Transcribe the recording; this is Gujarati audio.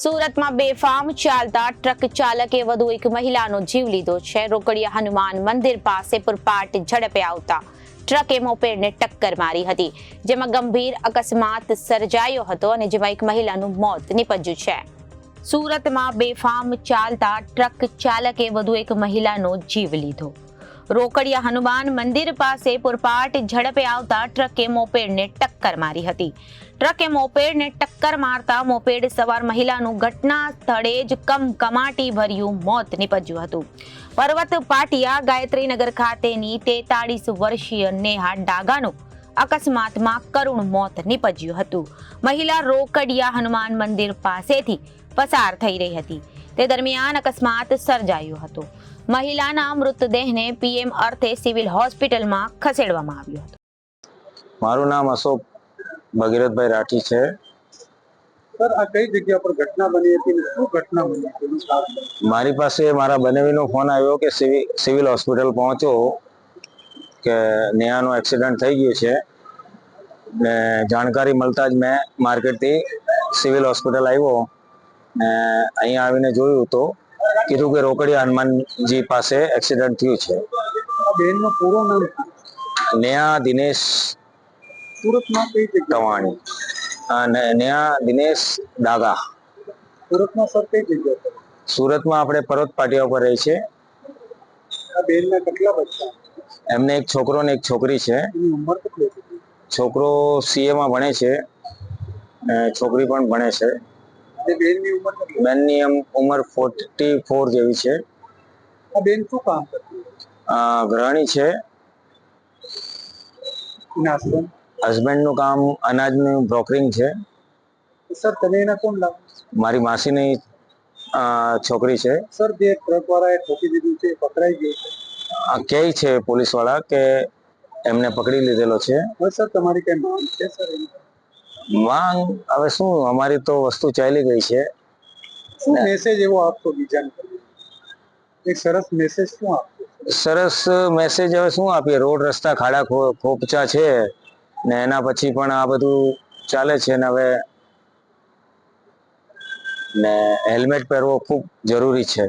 સુરતમાં બેફામ ચાલતા ટ્રક ચાલકે વધુ એક મહિલાનો જીવ લીધો છે. રોકડિયા હનુમાન મંદિર પાસે પૂરપાટ ઝડપે આવતા ટ્રકે મોપેડને ટક્કર મારી હતી, જેમાં ગંભીર અકસ્માત સર્જાયો હતો અને જેમાં એક મહિલાનું મોત નીપજ્યું છે. સુરતમાં બેફામ ચાલતા ટ્રક ચાલકે વધુ એક મહિલાનો જીવ લીધો. રોકડિયા હનુમાન મંદિર પાસે પૂરપાટ ઝડપે આવતા ટ્રકે મોપેડને ટક્કર મારી હતી. ટ્રકે મોપેડને ટક્કર મારતા મોપેડ સવાર મહિલાનું ઘટના સ્થળે જ કમકમાટી ભર્યું મોત નીપજ્યું હતું. પર્વત પાટિયા ગાયત્રીનગર ખાતેની 43 વર્ષીય નેહા ડાગાનું અકસ્માતમાં કરુણ મોત નીપજ્યું હતું. મહિલા રોકડિયા હનુમાન મંદિર પાસેથી પસાર થઈ રહી હતી. તે દરમિયાન અકસ્માત સર્જાયો હતો. મહિલાના મૃતદેહને પીએમ અર્થે સિવિલ હોસ્પિટલમાં ખસેડવામાં આવ્યો હતો. મારું નામ અશોક ભગીરથભાઈ રાઠી છે. સર, આ કઈ જગ્યા પર ઘટના બની હતી ને શું ઘટના બની હતી? મારી પાસે મારા બનેવીનો ફોન આવ્યો કે સિવિલ હોસ્પિટલ પહોંચો કે નેહાનો એક્સિડન્ટ થઈ ગયો છે. ને જાણકારી મળતા જ મેં માર્કેટથી સિવિલ હોસ્પિટલ આવ્યો ને અહીંયા આવીને જોયું તો કીધું કે રોકડિયા હનુમાનજી પાસે એક્સિડન્ટ થયું છે. આ બેનનું પૂરું નામ નેહા દિનેશ સુરતમાં કઈ જગ્યા? કવાણી અને નેહા દિનેશ ડાગા. સુરતમાં સર કઈ જગ્યા પર? સુરતમાં આપણે પર્વત પાટિયા ઉપર રહી છે. આ બેનના કેટલા બચ્ચા? એમને એક છોકરો ને એક છોકરી છે. એની ઉંમર કેટલી હતી? છોકરો CA માં ભણે છે, છોકરી પણ ભણે છે. તે બેનની ઉંમર કેટલી? બેનની ઉંમર 44 જેવી છે. આ બેન શું કામ કરતી? ગૃહિણી છે. એના હસબન્ડ? હસબન્ડનું કામ અનાજનું બ્રોકરિંગ છે. સર, તમે એના કોણ લાવો? મારી માસીની છોકરી છે. સર, જે ટ્રક વાળાએ ઠોકી દીધું છે એ પકડાઈ ગયું છે? કહે છે પોલીસ વાળા કે એમને પકડી લીધેલો છે. હવે સર, તમારી કઈ માંગ છે સર એની? માંગ હવે શું, અમારી તો વસ્તુ ચાલી ગઈ છે. શું મેસેજ એવો આપશો બીજાને? એક સરસ મેસેજ શું આપશો? સરસ મેસેજ હવે શું આપીએ? રોડ રસ્તા ખાડા ખોપચા છે ને એના પછી પણ આ બધું ચાલે છે ને હવે ને હેલ્મેટ પહેરવો ખૂબ જરૂરી છે.